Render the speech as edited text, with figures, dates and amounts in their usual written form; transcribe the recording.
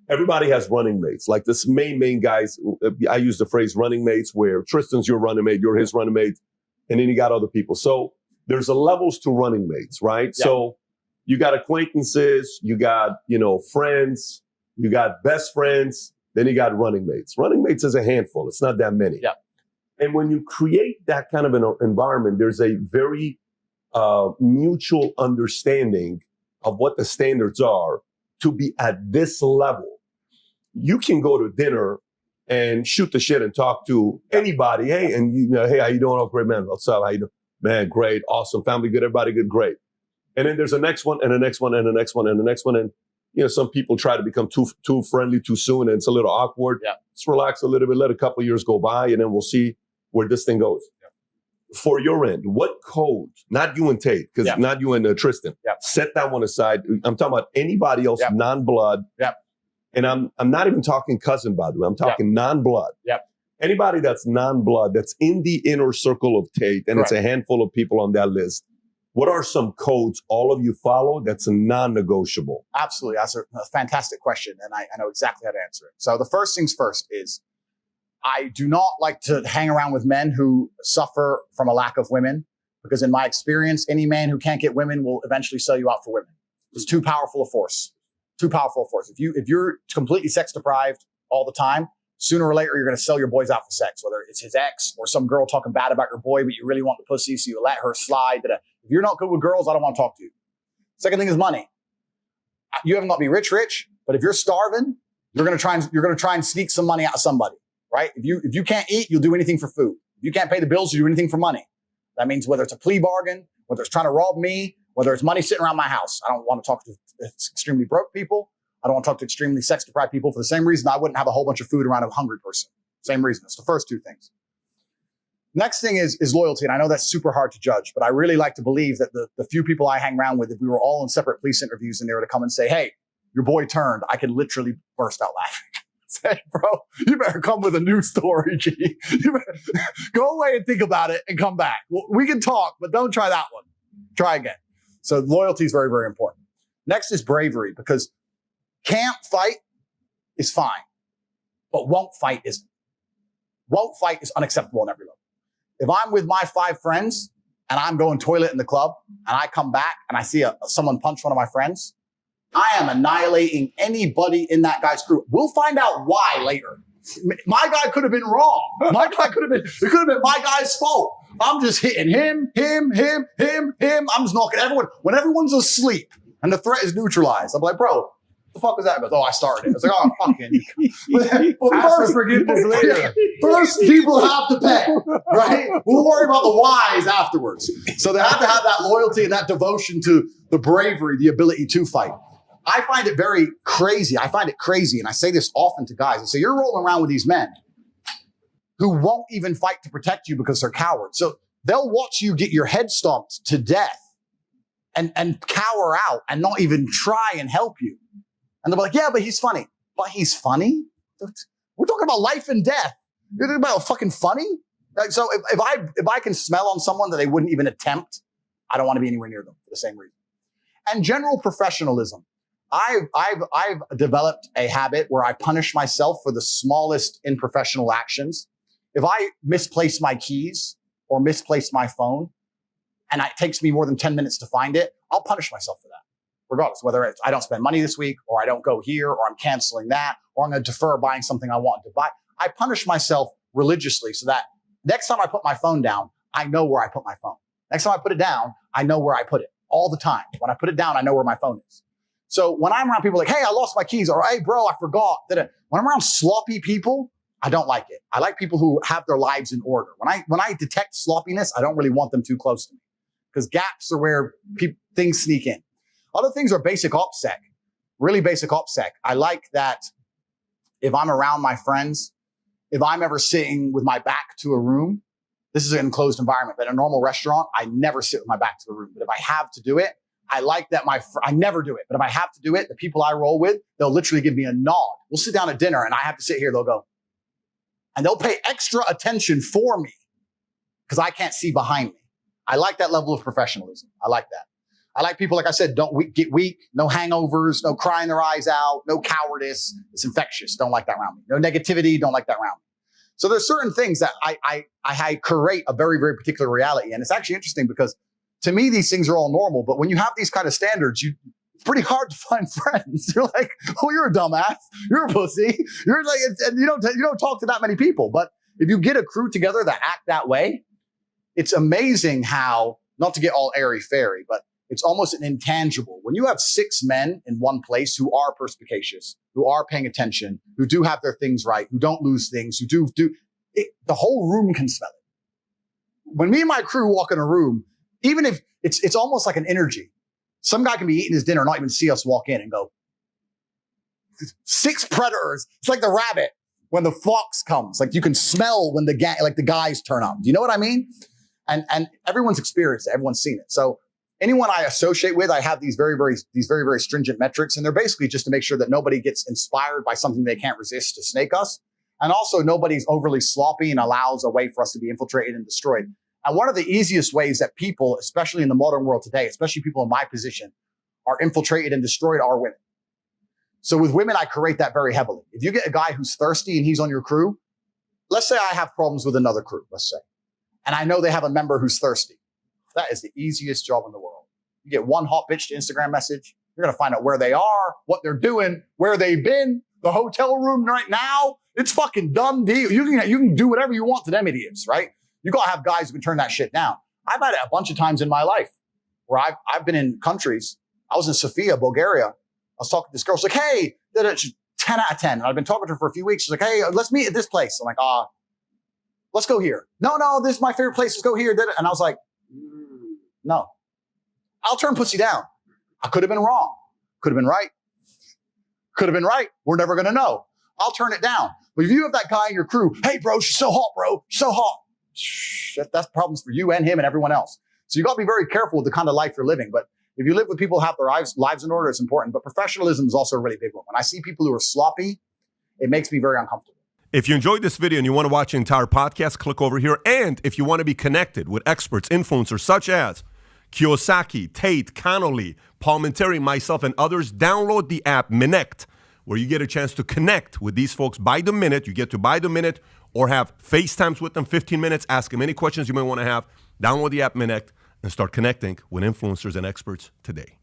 everybody has running mates. Like this main guys, I use the phrase running mates where Tristan's your running mate, you're his running mate, and then you got other people. So there's a levels to running mates, right? Yeah. So you got acquaintances, you got, friends, you got best friends, then you got running mates. Running mates is a handful. It's not that many. Yeah. And when you create that kind of an environment, there's a very mutual understanding of what the standards are to be at this level. You can go to dinner and shoot the shit and talk to anybody. Hey, and hey, how you doing? Oh, great, man. What's up? How you doing? Man, great, awesome, family good, everybody good, great. And then there's the next one and the next one and the next one and the next one. And, some people try to become too friendly too soon and it's a little awkward. Yeah. Let's relax a little bit, let a couple of years go by, and then we'll see where this thing goes. Yeah. For your end, what code, not you and Tate, because not you and Tristan, set that one aside. I'm talking about anybody else, non-blood. Yeah. And I'm not even talking cousin, by the way. I'm talking non-blood. Yep. Anybody that's non-blood, that's in the inner circle of Tate, and it's a handful of people on that list. What are some codes all of you follow that's non-negotiable? Absolutely. That's a fantastic question, and I know exactly how to answer it. So the first things first is I do not like to hang around with men who suffer from a lack of women, because in my experience, any man who can't get women will eventually sell you out for women. It's too powerful a force. Too powerful a force. If you're completely sex deprived all the time, sooner or later, you're going to sell your boys out for sex, whether it's his ex or some girl talking bad about your boy, but you really want the pussy, so you let her slide. If you're not good with girls, I don't want to talk to you. Second thing is money. You haven't got to be rich, but if you're starving, you're going to try and sneak some money out of somebody, right? If you can't eat, you'll do anything for food. If you can't pay the bills, you do anything for money. That means whether it's a plea bargain, whether it's trying to rob me, whether it's money sitting around my house. I don't want to talk to extremely broke people. I don't want to talk to extremely sex deprived people for the same reason I wouldn't have a whole bunch of food around a hungry person. Same reason. It's the first two things. Next thing is loyalty. And I know that's super hard to judge, but I really like to believe that the few people I hang around with, if we were all in separate police interviews and they were to come and say, hey, your boy turned, I could literally burst out laughing. Say, bro, you better come with a new story, G. You better go away and think about it and come back. We can talk, but don't try that one. Try again. So loyalty is very, very important. Next is bravery, because can't fight is fine, but won't fight isn't. Won't fight is unacceptable on every level. If I'm with my 5 friends and I'm going toilet in the club and I come back and I see someone punch one of my friends, I am annihilating anybody in that guy's group. We'll find out why later. My guy could have been wrong. It could have been my guy's fault. I'm just hitting him. I'm just knocking everyone. When everyone's asleep and the threat is neutralized, I'm like, bro, the fuck was that? He goes, oh, I started it. I was like, oh, fucking. Well, forgiveness later. First, people have to pay, right? We'll worry about the whys afterwards. So they have to have that loyalty and that devotion to the bravery, the ability to fight. I find it very crazy. I find it crazy, and I say this often to guys. I say, you're rolling around with these men who won't even fight to protect you because they're cowards. So they'll watch you get your head stomped to death and cower out and not even try and help you. And they'll be like, yeah, but he's funny. But he's funny? We're talking about life and death. You're talking about fucking funny? Like, so if I can smell on someone that they wouldn't even attempt, I don't want to be anywhere near them for the same reason. And general professionalism. I've developed a habit where I punish myself for the smallest unprofessional actions. If I misplace my keys or misplace my phone and it takes me more than 10 minutes to find it, I'll punish myself for that. Regardless, whether it's I don't spend money this week or I don't go here or I'm canceling that or I'm going to defer buying something I want to buy. I punish myself religiously so that next time I put my phone down, I know where I put my phone. Next time I put it down, I know where I put it all the time. When I put it down, I know where my phone is. So when I'm around people like, hey, I lost my keys, or hey, bro, I forgot. When I'm around sloppy people, I don't like it. I like people who have their lives in order. When I detect sloppiness, I don't really want them too close to me because gaps are where things sneak in. Other things are basic OPSEC, really basic OPSEC. I like that if I'm around my friends, if I'm ever sitting with my back to a room, this is an enclosed environment, but in a normal restaurant, I never sit with my back to the room. But if I have to do it, I like that I never do it, but if I have to do it, the people I roll with, they'll literally give me a nod. We'll sit down at dinner and I have to sit here, they'll go. And they'll pay extra attention for me because I can't see behind me. I like that level of professionalism. I like that. I like people, like I said, don't get weak, no hangovers, no crying their eyes out, no cowardice. It's infectious. Don't like that around me. No negativity. Don't like that around me. So there's certain things that I create a very, very particular reality. And it's actually interesting because to me, these things are all normal. But when you have these kind of standards, it's pretty hard to find friends. You're like, oh, you're a dumbass. You're a pussy. You're like, and you don't talk to that many people. But if you get a crew together that act that way, it's amazing how, not to get all airy-fairy, but it's almost an intangible. When you have 6 men in one place who are perspicacious, who are paying attention, who do have their things right, who don't lose things, who do it, the whole room can smell it. When me and my crew walk in a room, even if it's almost like an energy. Some guy can be eating his dinner, not even see us walk in and go, 6 predators. It's like the rabbit when the fox comes. Like you can smell when the guys turn up. Do you know what I mean? And everyone's experienced it. Everyone's seen it. So anyone I associate with, I have these very, very stringent metrics, and they're basically just to make sure that nobody gets inspired by something they can't resist to snake us. And also nobody's overly sloppy and allows a way for us to be infiltrated and destroyed. And one of the easiest ways that people, especially in the modern world today, especially people in my position, are infiltrated and destroyed are women. So with women, I create that very heavily. If you get a guy who's thirsty and he's on your crew, let's say I have problems with another crew, let's say, and I know they have a member who's thirsty. That is the easiest job in the world. You get one hot bitch to Instagram message. You're going to find out where they are, what they're doing, where they've been, the hotel room right now. It's fucking done deal. You can do whatever you want to them idiots, right? You got to have guys who can turn that shit down. I've had it a bunch of times in my life where I've been in countries. I was in Sofia, Bulgaria. I was talking to this girl. She's like, hey, 10 out of 10. And I've been talking to her for a few weeks. She's like, hey, let's meet at this place. I'm like, let's go here. No, this is my favorite place. Let's go here. And I was like, no. I'll turn pussy down. I could have been wrong. Could have been right. Could have been right. We're never going to know. I'll turn it down. But if you have that guy in your crew, hey, bro, she's so hot, bro. She's so hot. That's problems for you and him and everyone else. So you got to be very careful with the kind of life you're living. But if you live with people who have their lives in order, it's important. But professionalism is also a really big one. When I see people who are sloppy, it makes me very uncomfortable. If you enjoyed this video and you want to watch the entire podcast, click over here. And if you want to be connected with experts, influencers such as Kiyosaki, Tate, Connolly, Paul Menteri, myself, and others, download the app Minect, where you get a chance to connect with these folks by the minute. You get to buy the minute or have FaceTimes with them, 15 minutes, ask them any questions you may want to have. Download the app Minect and start connecting with influencers and experts today.